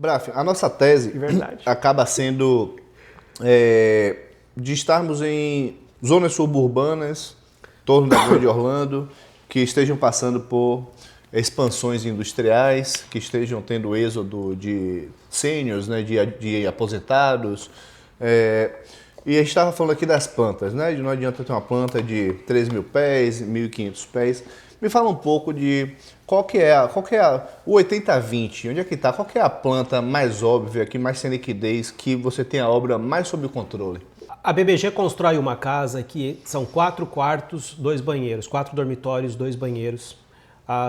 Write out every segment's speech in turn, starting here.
Braf, a nossa tese Verdade. acaba sendo de estarmos em zonas suburbanas, em torno da Grande Orlando, que estejam passando por expansões industriais, que estejam tendo êxodo de seniors, né, de aposentados. E a gente estava falando aqui das plantas, né? Não adianta ter uma planta de 3.000 pés, 1.500 pés. Me fala um pouco de qual que é o 80-20, onde é que está? Qual que é a planta mais óbvia, que mais tem liquidez, que você tem a obra mais sob controle? A BBG constrói uma casa que são 4 quartos, 2 banheiros, 4 dormitórios, 2 banheiros,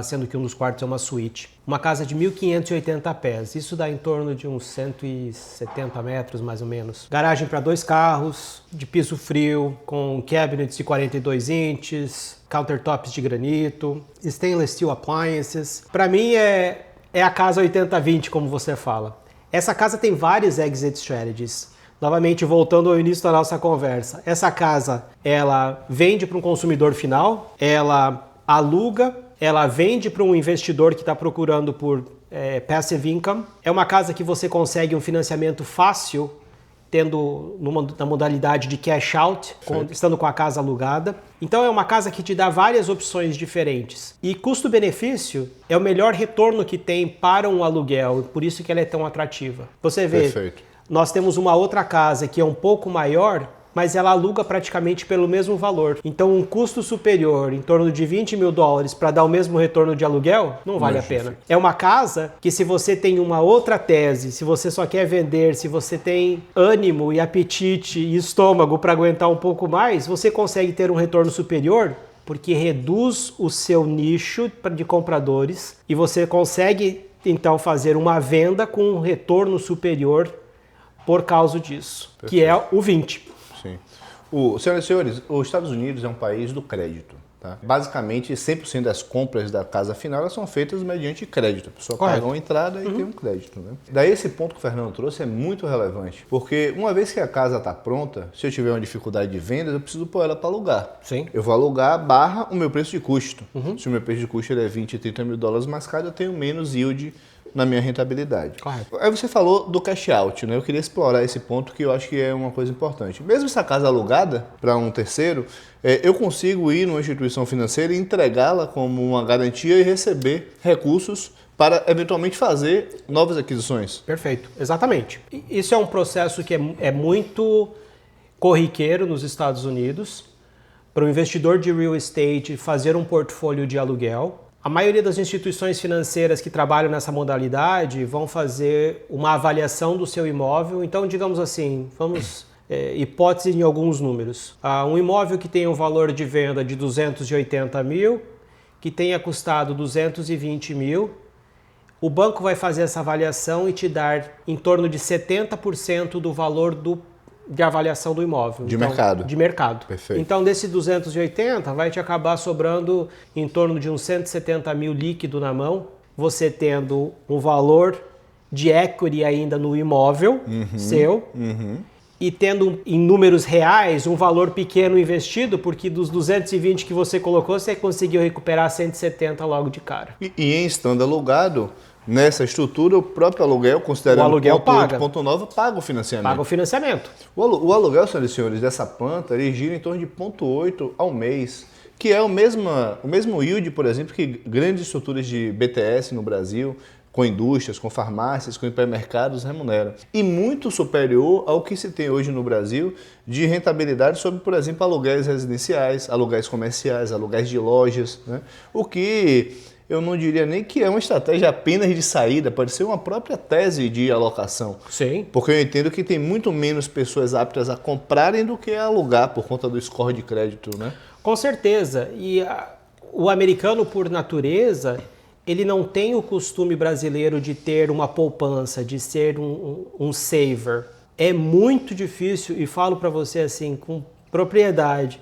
sendo que um dos quartos é uma suíte. Uma casa de 1.580 pés, isso dá em torno de uns 170 metros mais ou menos. Garagem para 2 carros, de piso frio, com cabinets de 42 inches, countertops de granito, stainless steel appliances. Para mim é a casa 80-20, como você fala. Essa casa tem várias exit strategies. Novamente, voltando ao início da nossa conversa, essa casa, ela vende para um consumidor final, ela aluga, ela vende para um investidor que está procurando por passive income. É uma casa que você consegue um financiamento fácil, tendo na modalidade de cash out, estando com a casa alugada. Então é uma casa que te dá várias opções diferentes. E custo-benefício é o melhor retorno que tem para um aluguel, por isso que ela é tão atrativa. Você vê, Perfeito. Nós temos uma outra casa que é um pouco maior, mas ela aluga praticamente pelo mesmo valor. Então um custo superior, em torno de $20.000 para dar o mesmo retorno de aluguel, não vale a pena. É uma casa que, se você tem uma outra tese, se você só quer vender, se você tem ânimo e apetite e estômago para aguentar um pouco mais, você consegue ter um retorno superior, porque reduz o seu nicho de compradores e você consegue então fazer uma venda com um retorno superior por causa disso, perfeito, que é o 20. Sim. Senhoras e senhores, os Estados Unidos é um país do crédito. Tá? Basicamente, 100% das compras da casa final elas são feitas mediante crédito. A pessoa paga uma entrada e tem um crédito. Né? Daí esse ponto que o Fernando trouxe é muito relevante, porque uma vez que a casa está pronta, se eu tiver uma dificuldade de vendas, eu preciso pôr ela para alugar. Sim. Eu vou alugar barra o meu preço de custo. Se o meu preço de custo é 20, 30 mil dólares mais caro, eu tenho menos yield na minha rentabilidade. Correto. Aí você falou do cash out, né? Eu queria explorar esse ponto que eu acho que é uma coisa importante. Mesmo essa casa alugada para um terceiro, eu consigo ir numa instituição financeira e entregá-la como uma garantia e receber recursos para eventualmente fazer novas aquisições. Perfeito, exatamente. Isso é um processo que é muito corriqueiro nos Estados Unidos para o investidor de real estate fazer um portfólio de aluguel. A maioria das instituições financeiras que trabalham nessa modalidade vão fazer uma avaliação do seu imóvel. Então, digamos assim, vamos hipótese em alguns números. Um imóvel que tem um valor de venda de 280 mil, que tenha custado 220 mil, o banco vai fazer essa avaliação e te dar em torno de 70% do valor de avaliação do imóvel. Mercado. De mercado. Perfeito. Então, desse 280, vai te acabar sobrando em torno de uns 170 mil líquido na mão, você tendo um valor de equity ainda no imóvel seu, e tendo em números reais um valor pequeno investido, porque dos 220 que você colocou, você conseguiu recuperar 170 logo de cara. E em estando alugado, nessa estrutura, o próprio aluguel, considerando o aluguel ponto 8, paga. ponto 9, paga o financiamento. Paga o financiamento. O aluguel, senhoras e senhores, dessa planta, ele gira em torno de 0,8 ao mês, que é o mesmo yield, por exemplo, que grandes estruturas de BTS no Brasil, com indústrias, com farmácias, com hipermercados remuneram. E muito superior ao que se tem hoje no Brasil de rentabilidade sobre, por exemplo, aluguéis residenciais, aluguéis comerciais, aluguéis de lojas, né? O que eu não diria nem que é uma estratégia apenas de saída, pode ser uma própria tese de alocação. Sim. Porque eu entendo que tem muito menos pessoas aptas a comprarem do que a alugar por conta do score de crédito, né? Com certeza. E o americano, por natureza, ele não tem o costume brasileiro de ter uma poupança, de ser um saver. É muito difícil, e falo para você assim, com propriedade,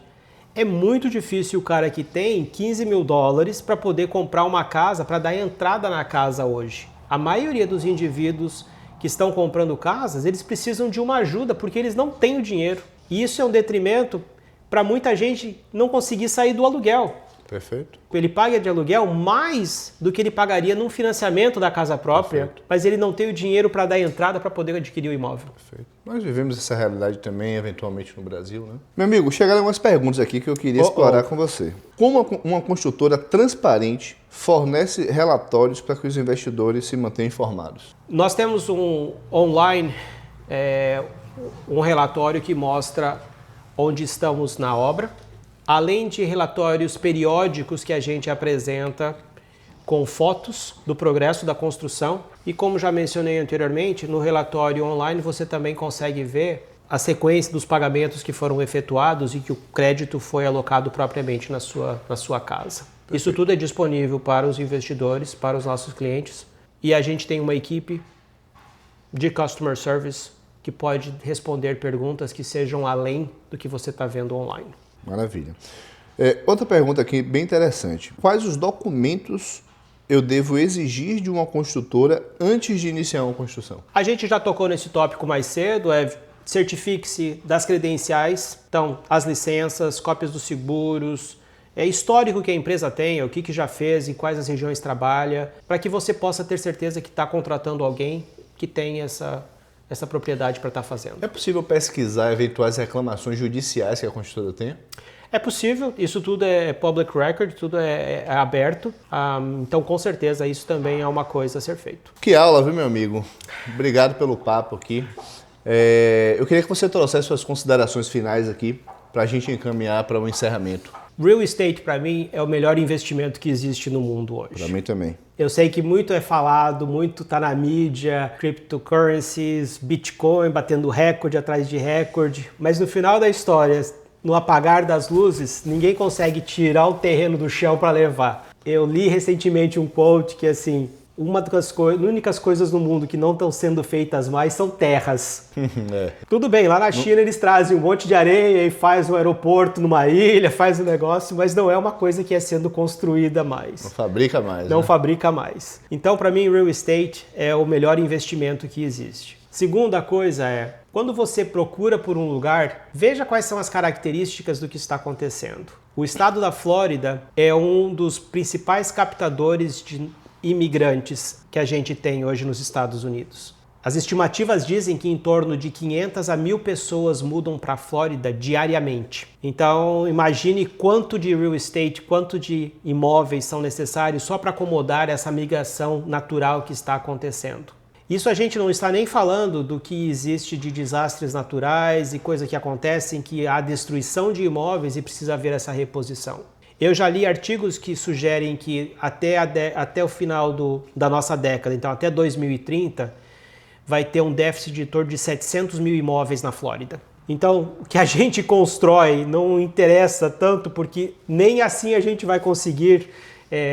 é muito difícil o cara que tem 15 mil dólares para poder comprar uma casa, para dar entrada na casa hoje. A maioria dos indivíduos que estão comprando casas, eles precisam de uma ajuda, porque eles não têm o dinheiro. E isso é um detrimento para muita gente não conseguir sair do aluguel. Perfeito. Ele paga de aluguel mais do que ele pagaria num financiamento da casa própria, Perfeito. mas ele não tem o dinheiro para dar entrada para poder adquirir o imóvel. Perfeito. Nós vivemos essa realidade também, eventualmente, no Brasil, né? Meu amigo, chegaram algumas perguntas aqui que eu queria explorar com você. Como uma construtora transparente fornece relatórios para que os investidores se mantenham informados? Nós temos um online, um relatório que mostra onde estamos na obra, além de relatórios periódicos que a gente apresenta com fotos do progresso da construção. E como já mencionei anteriormente, no relatório online você também consegue ver a sequência dos pagamentos que foram efetuados e que o crédito foi alocado propriamente na sua casa. Isso tudo é disponível para os investidores, para os nossos clientes. E a gente tem uma equipe de Customer Service que pode responder perguntas que sejam além do que você está vendo online. Maravilha. Outra pergunta aqui bem interessante. Quais os documentos eu devo exigir de uma construtora antes de iniciar uma construção? A gente já tocou nesse tópico mais cedo, certifique-se das credenciais, então as licenças, cópias dos seguros, histórico que a empresa tem, o que já fez, em quais as regiões trabalha, para que você possa ter certeza que está contratando alguém que tem essa propriedade para estar fazendo. É possível pesquisar eventuais reclamações judiciais que a construtora tenha? É possível, isso tudo é public record, tudo é aberto, então com certeza isso também é uma coisa a ser feito. Que aula, viu, meu amigo? Obrigado pelo papo aqui. Eu queria que você trouxesse suas considerações finais aqui para a gente encaminhar para o encerramento. Real estate, para mim, é o melhor investimento que existe no mundo hoje. Para mim também. Eu sei que muito é falado, muito está na mídia, cryptocurrencies, Bitcoin batendo recorde atrás de recorde, mas no final da história, no apagar das luzes, ninguém consegue tirar o terreno do chão para levar. Eu li recentemente um quote que assim, uma das únicas coisas no mundo que não estão sendo feitas mais são terras. Tudo bem, lá na China eles trazem um monte de areia e faz um aeroporto numa ilha, faz um negócio, mas não é uma coisa que é sendo construída mais. Não fabrica mais. Não fabrica mais. Então, para mim, real estate é o melhor investimento que existe. Segunda coisa quando você procura por um lugar, veja quais são as características do que está acontecendo. O estado da Flórida é um dos principais captadores de imigrantes que a gente tem hoje nos Estados Unidos. As estimativas dizem que em torno de 500 a 1.000 pessoas mudam para a Flórida diariamente. Então, imagine quanto de real estate, quanto de imóveis são necessários só para acomodar essa migração natural que está acontecendo. Isso a gente não está nem falando do que existe de desastres naturais e coisas que acontecem, que há destruição de imóveis e precisa haver essa reposição. Eu já li artigos que sugerem que até o final da nossa década, então até 2030, vai ter um déficit de torno de 700 mil imóveis na Flórida. Então, o que a gente constrói não interessa tanto, porque nem assim a gente vai conseguir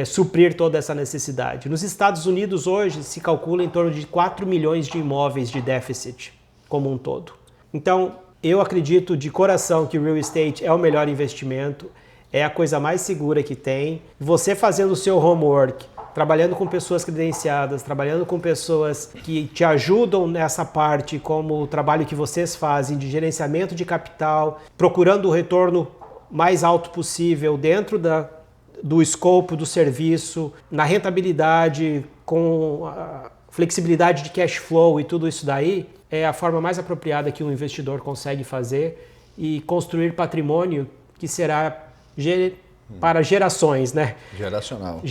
suprir toda essa necessidade. Nos Estados Unidos hoje se calcula em torno de 4 milhões de imóveis de déficit como um todo. Então, eu acredito de coração que o real estate é o melhor investimento, é a coisa mais segura que tem. Você fazendo o seu homework, trabalhando com pessoas credenciadas, trabalhando com pessoas que te ajudam nessa parte, como o trabalho que vocês fazem de gerenciamento de capital, procurando o retorno mais alto possível dentro do escopo do serviço, na rentabilidade, com a flexibilidade de cash flow e tudo isso daí, é a forma mais apropriada que um investidor consegue fazer e construir patrimônio que será para gerações, né? Geracional.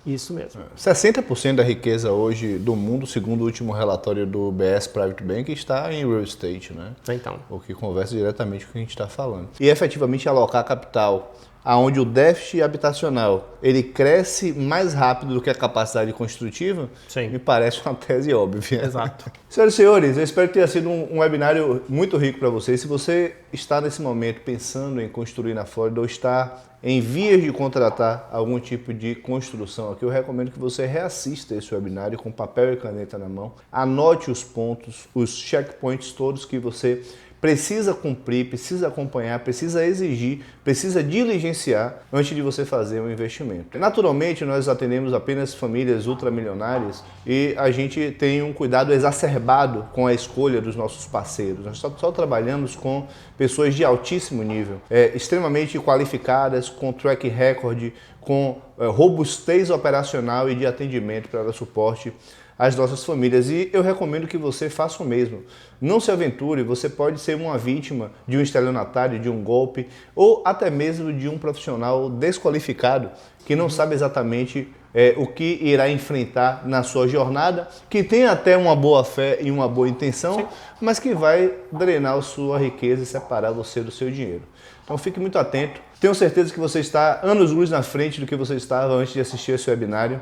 Isso mesmo. 60% da riqueza hoje do mundo, segundo o último relatório do BS Private Bank, está em real estate, né? Então. O que conversa diretamente com o que a gente está falando. E efetivamente alocar capital aonde o déficit habitacional ele cresce mais rápido do que a capacidade construtiva, sim, me parece uma tese óbvia. Exato. Senhoras e senhores, eu espero que tenha sido um webinário muito rico para vocês. Se você está nesse momento pensando em construir na Flórida ou está em vias de contratar algum tipo de construção aqui, eu recomendo que você reassista esse webinário com papel e caneta na mão, anote os pontos, os checkpoints todos que você precisa cumprir, precisa acompanhar, precisa exigir, precisa diligenciar antes de você fazer um investimento. Naturalmente, nós atendemos apenas famílias ultramilionárias e a gente tem um cuidado exacerbado com a escolha dos nossos parceiros. Nós só trabalhamos com pessoas de altíssimo nível, extremamente qualificadas, com track record, com robustez operacional e de atendimento para dar suporte às nossas famílias. E eu recomendo que você faça o mesmo. Não se aventure, você pode ser uma vítima de um estelionatário, de um golpe, ou até mesmo de um profissional desqualificado que não sabe exatamente o que irá enfrentar na sua jornada, que tem até uma boa fé e uma boa intenção, sim, mas que vai drenar a sua riqueza e separar você do seu dinheiro. Então fique muito atento. Tenho certeza que você está anos-luz na frente do que você estava antes de assistir esse webinário.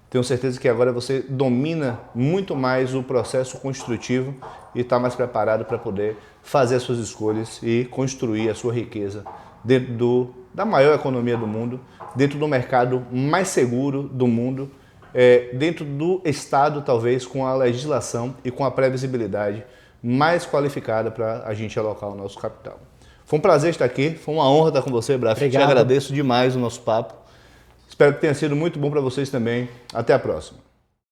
Tenho certeza que agora você domina muito mais o processo construtivo e está mais preparado para poder fazer as suas escolhas e construir a sua riqueza dentro da maior economia do mundo, dentro do mercado mais seguro do mundo, dentro do Estado, talvez, com a legislação e com a previsibilidade mais qualificada para a gente alocar o nosso capital. Foi um prazer estar aqui, foi uma honra estar com você, Braf. Te agradeço demais o nosso papo. Espero que tenha sido muito bom para vocês também. Até a próxima.